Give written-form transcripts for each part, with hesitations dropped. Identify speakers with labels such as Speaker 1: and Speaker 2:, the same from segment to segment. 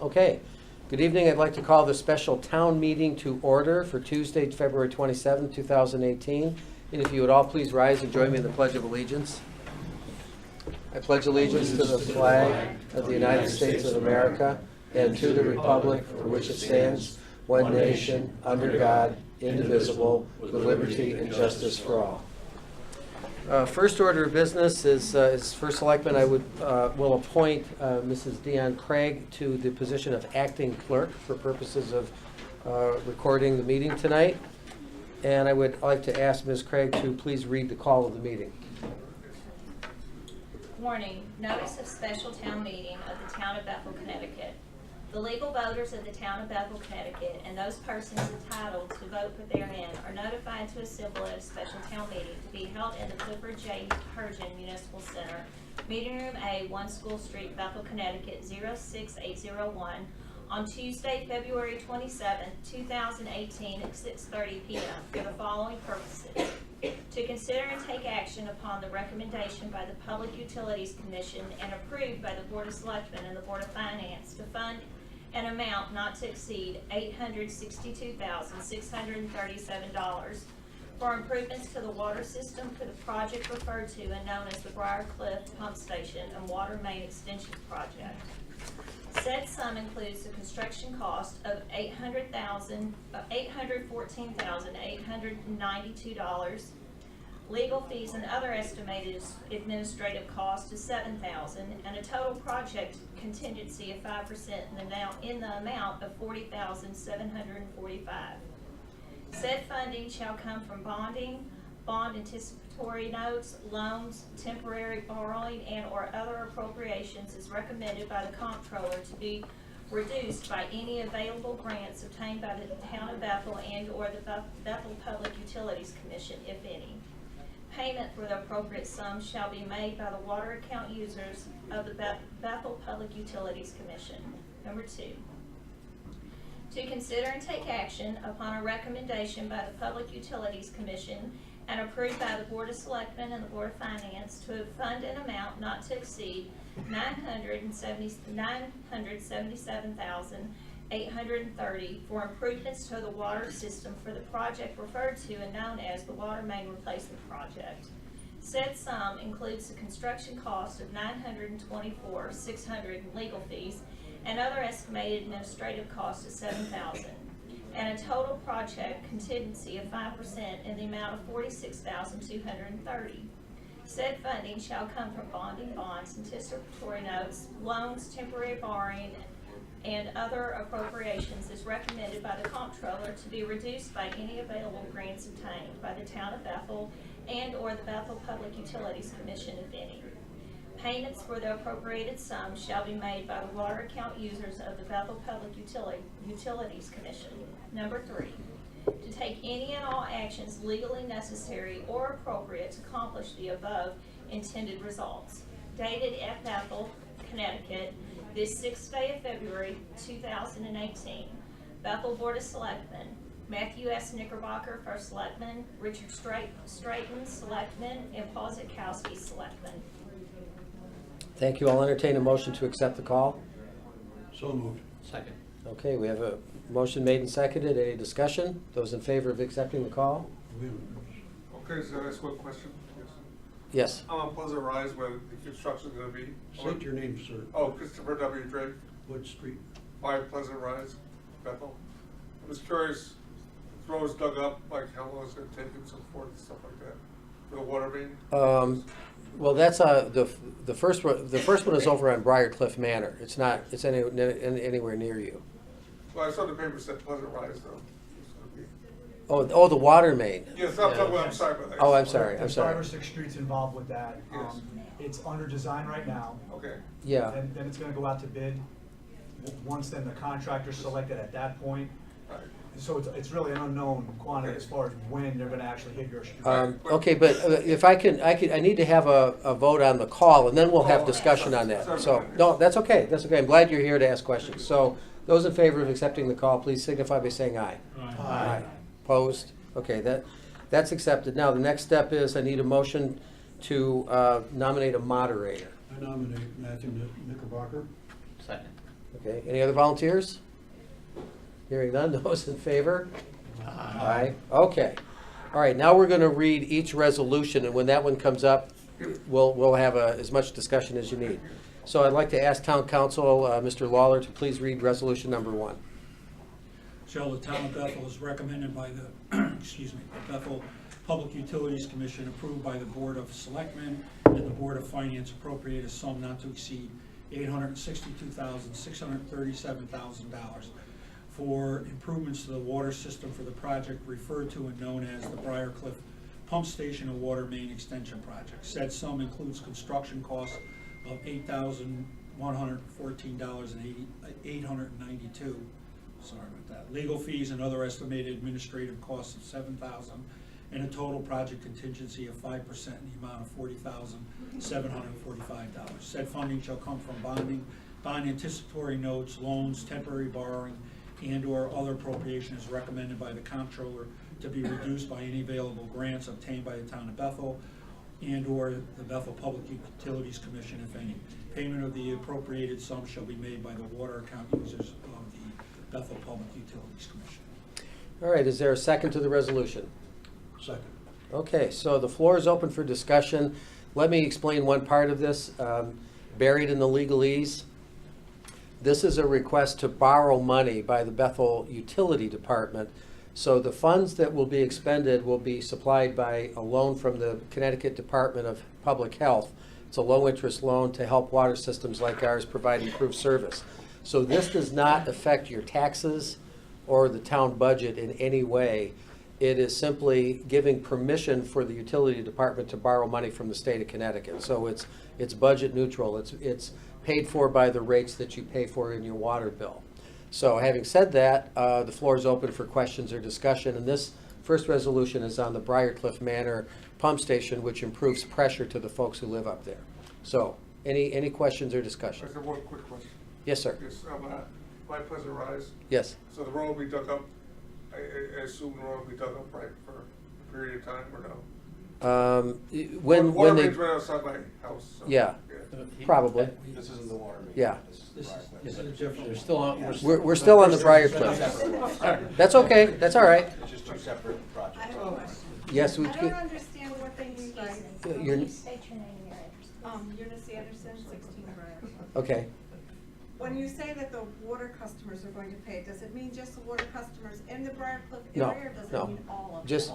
Speaker 1: Okay, good evening. I'd like to call the special town meeting to order for Tuesday, February 27, 2018. And if you would all please rise and join me in the Pledge of Allegiance. I pledge allegiance to the flag of the United States of America and to the republic for which it stands, one nation, under God, indivisible, with liberty and justice for all. First order of business is First Selectman. I will appoint Mrs. Dion Craig to the position of acting clerk for purposes of recording the meeting tonight. And I would like to ask Ms. Craig to please read the call of the meeting.
Speaker 2: Warning, notice of special town meeting of the town of Bethel, Connecticut. The legal voters of the town of Bethel, Connecticut, and those persons entitled to vote therein are notified to assemble at a special town meeting to be held in the Clifford J. Pergin Municipal Center, Meeting Room A, 1 School Street, Bethel, Connecticut, 06801, on Tuesday, February 27, 2018 at 6:30 p.m. for the following purposes. To consider and take action upon the recommendation by the Public Utilities Commission and approved by the Board of Selectmen and the Board of Finance to fund an amount not to exceed $862,637 for improvements to the water system for the project referred to and known as the Briar Cliff Pump Station and Water Main Extension Project. Said sum includes the construction cost of $814,892, legal fees and other estimated administrative costs of $7,000, and a total project contingency of 5% in the amount of $40,745. Said funding shall come from bonding, bond anticipatory notes, loans, temporary borrowing, and or other appropriations as recommended by the comptroller to be reduced by any available grants obtained by the town of Bethel and or the Bethel Public Utilities Commission, if any. Payment for the appropriate sum shall be made by the water account users of the Bethel Public Utilities Commission. Number 2. To consider and take action upon a recommendation by the Public Utilities Commission and approved by the Board of Selectmen and the Board of Finance to fund an amount not to exceed $977,830 for improvements to the water system for the project referred to and known as the Water Main Replacement Project. Said sum includes the construction cost of $924,600 in legal fees and other estimated administrative costs of $7,000. And a total project contingency of 5% in the amount of $46,230. Said funding shall come from bonding, bonds, anticipatory notes, loans, temporary borrowing, and other appropriations as recommended by the comptroller to be reduced by any available grants obtained by the town of Bethel and or the Bethel Public Utilities Commission, if any. Payments for the appropriated sum shall be made by the water account users of the Bethel Public Utilities Commission. Number 3, to take any and all actions legally necessary or appropriate to accomplish the above intended results. Dated at Bethel, Connecticut, this 6th day of February 2018. Bethel Board of Selectmen. Matthew S. Knickerbocker, First Selectman. Richard Straighton, Selectman. And Paul Zitkowski, Selectman.
Speaker 1: Thank you. I'll entertain a motion to accept the call.
Speaker 3: So moved.
Speaker 4: Second.
Speaker 1: Okay, we have a motion made and seconded. Any discussion? Those in favor of accepting the call?
Speaker 5: Okay, so that's one question.
Speaker 1: Yes.
Speaker 5: I'm on Pleasant Rise where the construction's gonna be.
Speaker 3: State your name, sir.
Speaker 5: Oh, Christopher W. Drake,
Speaker 3: What street?
Speaker 5: 5 Pleasant Rise, Bethel. I was curious, the road's dug up, like how long it's gonna take and so forth and stuff like that, for the water main?
Speaker 1: Well, that's the first one. The first one is over on Briar Cliff Manor. It's not. It's anywhere near you.
Speaker 5: Well, I saw the paper said Pleasant Rise though. It's gonna be-
Speaker 1: Oh, the water main.
Speaker 5: Yes, I'm sorry about that.
Speaker 1: Oh, I'm sorry. I'm
Speaker 6: There's
Speaker 1: sorry.
Speaker 6: 5 or 6 streets involved with that.
Speaker 5: Yes.
Speaker 6: It's under design right now.
Speaker 5: Okay,
Speaker 1: Yeah.
Speaker 6: Then it's gonna go out to bid. Once then the contractor's selected at that point.
Speaker 5: all right.
Speaker 6: So it's really an unknown quantity as far as when they're gonna actually hit your street.
Speaker 1: Okay, but if I need to have a vote on the call, and then we'll have discussion on that. So, no, that's okay. That's okay. I'm glad you're here to ask questions. So, those in favor of accepting the call, please signify by saying aye.
Speaker 6: Aye.
Speaker 1: Opposed? Okay, that's accepted. Now, the next step is I need a motion to nominate a moderator.
Speaker 3: I nominate Matthew Knickerbocker.
Speaker 4: Second.
Speaker 1: Okay, any other volunteers? Hearing none, those in favor? Aye. Okay. All right, now we're gonna read each resolution, and when that one comes up, we'll have as much discussion as you need. So I'd like to ask Town Council, Mr. Lawler, to please read resolution number 1.
Speaker 4: Shall the town of Bethel is recommended by the, excuse me, the Bethel Public Utilities Commission, approved by the Board of Selectmen and the Board of Finance, appropriate a sum not to exceed $862,637,000 for improvements to the water system for the project referred to and known as the Briarcliff Pump Station and Water Main Extension Project. Said sum includes construction costs of $8,114.892. Sorry about that. Legal fees and other estimated administrative costs of $7,000, and a total project contingency of 5% in the amount of $40,745. Said funding shall come from bond anticipatory notes, loans, temporary borrowing, and/or other appropriation as recommended by the comptroller, to be reduced by any available grants obtained by the town of Bethel and/or the Bethel Public Utilities Commission, if any. Payment of the appropriated sum shall be made by the water account users of the Bethel Public Utilities Commission.
Speaker 1: All right, is there a second to the resolution?
Speaker 3: Second.
Speaker 1: Okay, so the floor is open for discussion. Let me explain one part of this, buried in the legalese. This is a request to borrow money by the Bethel Utility Department. So the funds that will be expended will be supplied by a loan from the Connecticut Department of Public Health. It's a low-interest loan to help water systems like ours provide improved service. So this does not affect your taxes or the town budget in any way. It is simply giving permission for the utility department to borrow money from the state of Connecticut. So it's budget neutral. It's paid for by the rates that you pay for in your water bill. So having said that, the floor is open for questions or discussion. And this first resolution is on the Briarcliff Manor Pump Station, which improves pressure to the folks who live up there. So any questions or
Speaker 5: I
Speaker 1: discussion?
Speaker 5: just have one quick question.
Speaker 1: Yes, sir.
Speaker 5: Yes, by Pleasant Rise,
Speaker 1: Yes.
Speaker 5: so the road will be dug up, I assume the road will be dug up, right, for a period of time, or no?
Speaker 1: When
Speaker 5: Water
Speaker 1: they,
Speaker 5: main's right outside my house, so.
Speaker 1: Yeah. Probably.
Speaker 7: This isn't the water main.
Speaker 1: Yeah.
Speaker 7: This is
Speaker 4: This is a different.
Speaker 7: They're still on,
Speaker 1: we're still on the Briarcliff. That's okay. That's all right.
Speaker 7: It's just two separate
Speaker 8: I
Speaker 7: projects.
Speaker 8: have a question.
Speaker 1: Yes, we
Speaker 8: I don't
Speaker 1: could.
Speaker 8: understand what they mean by,
Speaker 1: You're-
Speaker 2: State your name and your address.
Speaker 8: Eunice Anderson, 16 Briar.
Speaker 1: Okay.
Speaker 8: When you say that the water customers are going to pay, does it mean just the water customers in the Briarcliff
Speaker 1: No,
Speaker 8: area, or does
Speaker 1: no.
Speaker 8: it mean all of them?
Speaker 1: Just,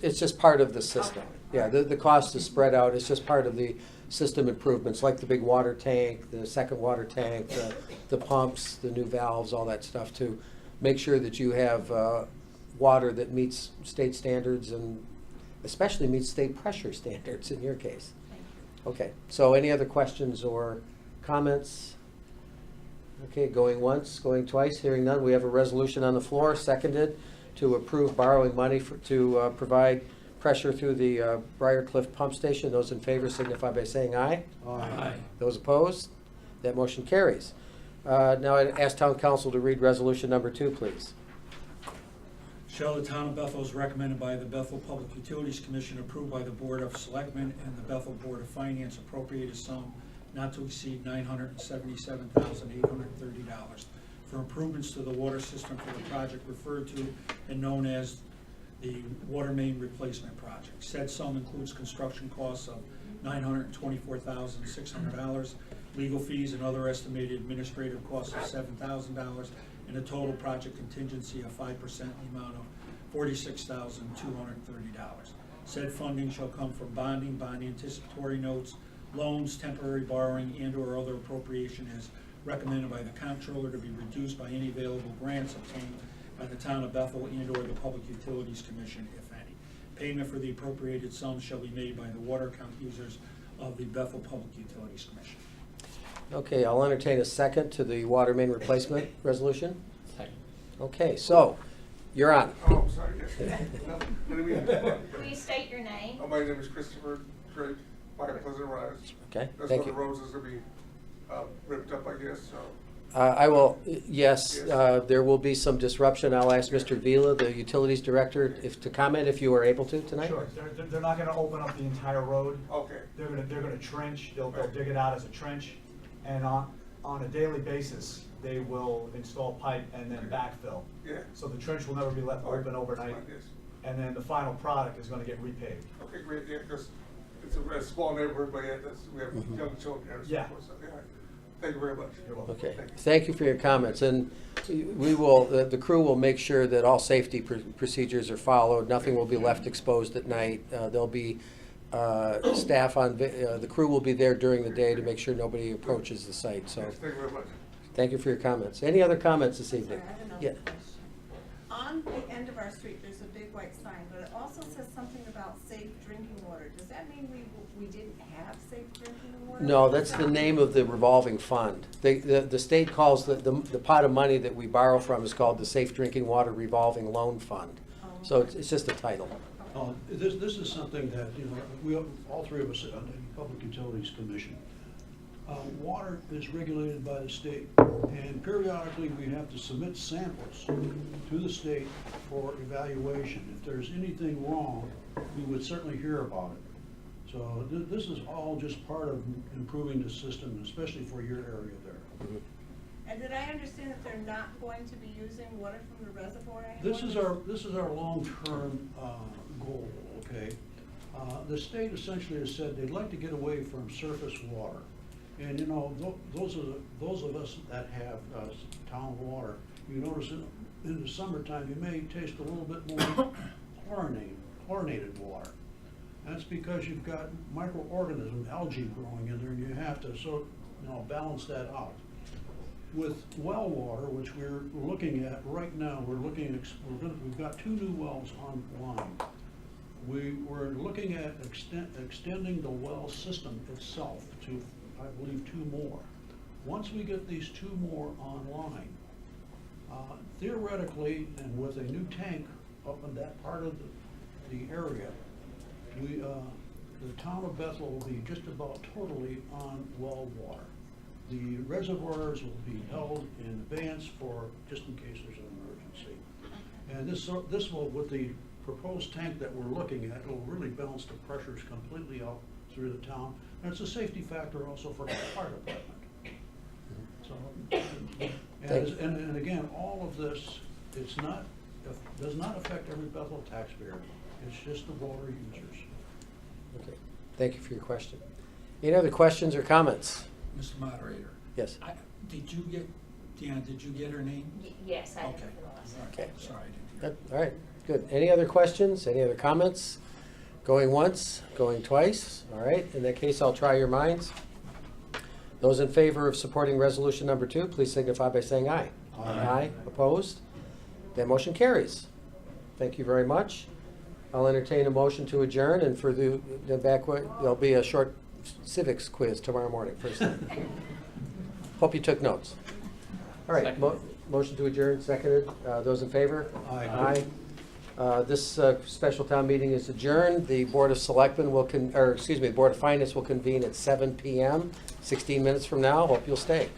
Speaker 1: it's just part of the system. Yeah, the cost is spread out. It's just part of the system improvements, like the big water tank, the second water tank, the pumps, the new valves, all that stuff, to make sure that you have water that meets state standards and especially meets state pressure standards in your case. Okay, so any other questions or comments? Okay, going once, going twice, hearing none. We have a resolution on the floor, seconded, to approve borrowing money to provide pressure through the Briarcliff Pump Station. Those in favor signify by saying aye.
Speaker 4: Aye.
Speaker 1: Those opposed? That motion carries. Now I'd ask Town Council to read resolution number 2, please.
Speaker 4: Shall the town of Bethel is recommended by the Bethel Public Utilities Commission, approved by the Board of Selectmen and the Bethel Board of Finance, appropriate a sum not to exceed $977,830 for improvements to the water system for the project referred to and known as the Water Main Replacement Project. Said sum includes construction costs of $924,600, legal fees and other estimated administrative costs of $7,000, and a total project contingency of 5% in the amount of $46,230. Said funding shall come from bond anticipatory notes, loans, temporary borrowing, and/or other appropriation as recommended by the comptroller, to be reduced by any available grants obtained by the town of Bethel and/or the Public Utilities Commission, if any. Payment for the appropriated sums shall be made by the water account users of the Bethel Public Utilities Commission.
Speaker 1: Okay, I'll entertain a second to the water main replacement resolution. Second. Okay, so, you're on.
Speaker 5: Oh, sorry, yes. No, I didn't mean to-
Speaker 2: Please state your name.
Speaker 5: My name is Christopher Drake, by Pleasant Rise.
Speaker 1: Okay,
Speaker 5: That's
Speaker 1: thank
Speaker 5: where the
Speaker 1: you.
Speaker 5: roads is gonna be ripped up, I guess, so.
Speaker 1: I will, yes,
Speaker 5: Yes.
Speaker 1: there will be some disruption. I'll ask Mr. Vila, the Utilities Director, to comment if you are able to tonight.
Speaker 6: Sure, they're not gonna open up the entire road.
Speaker 5: Okay.
Speaker 6: They're gonna trench, they'll dig it out as a trench. And on on a daily basis, they will install pipe and then backfill.
Speaker 5: Yeah.
Speaker 6: So the trench will never be left open overnight,
Speaker 5: Yes.
Speaker 6: and then the final product is gonna get repaved.
Speaker 5: Okay, great, yeah, because it's a small neighborhood, but yet we have young children here. so
Speaker 6: Yeah.
Speaker 5: forth, so, yeah. Thank you very much.
Speaker 6: You're welcome.
Speaker 1: Okay,
Speaker 5: Thank you.
Speaker 1: thank you for your comments, and we will, the crew will make sure that all safety procedures are followed, nothing will be left exposed at night. There'll be staff on, the crew will be there during the day to make sure nobody approaches the site, so
Speaker 5: Yes, thank you very much.
Speaker 1: thank you for your comments. Any other comments this
Speaker 8: Sorry,
Speaker 1: evening?
Speaker 8: I have another
Speaker 1: Yeah.
Speaker 8: question. On the end of our street, there's a big white sign, but it also says something about safe drinking water. Does that mean we didn't have safe drinking water?
Speaker 1: No, that's the name of the revolving fund. The state calls the pot of money that we borrow from is called the Safe Drinking Water Revolving Loan Fund. So it's just a title.
Speaker 3: This is something that, you know, we, all three of us sit on the Public Utilities Commission. Water is regulated by the state, and periodically we have to submit samples to the state for evaluation. If there's anything wrong, we would certainly hear about it. So this is all just part of improving the system, especially for your area there.
Speaker 8: And did I understand that they're not going to be using water from the reservoir anymore?
Speaker 3: This is our long-term goal, okay? The state essentially has said they'd like to get away from surface water. And, you know, those of us that have town water, you notice in the summertime, you may taste a little bit more chlorinated water. That's because you've got microorganism, algae growing in there, and you have to balance that out. With well water, which we're looking at right now, we've got 2 new wells online. We're looking at extending the well system itself to, I believe, 2 more. Once we get these 2 more online, theoretically, and with a new tank up in that part of the area, the town of Bethel will be just about totally on well water. The reservoirs will be held in advance for, just in case there's an emergency. And this will, with the proposed tank that we're looking at, it will really balance the pressures completely out through the town. And it's a safety factor also for the fire department. So, and again, all of this, does not affect every Bethel taxpayer. It's just the water users.
Speaker 1: Okay, thank you for your question. Any other questions or comments?
Speaker 4: Mr. Moderator.
Speaker 1: Yes.
Speaker 4: Did you get her name?
Speaker 2: Yes, I have
Speaker 4: Okay.
Speaker 2: for the last one.
Speaker 1: Okay.
Speaker 4: Sorry, I didn't hear.
Speaker 1: Good. All right, good. Any other questions? Any other comments? Going once, going twice? All right, in that case, I'll try your minds. Those in favor of supporting resolution number 2, please signify by saying aye.
Speaker 3: Aye.
Speaker 1: Opposed? That motion carries. Thank you very much. I'll entertain a motion to adjourn, and for the there'll be a short civics quiz tomorrow morning, first thing. Hope you took notes. All right, motion to adjourn, seconded. Those in favor?
Speaker 3: Aye.
Speaker 1: Aye. This special town meeting is adjourned. The Board of Selectmen will, the Board of Finance will convene at 7 p.m., 16 minutes from now. Hope you'll stay.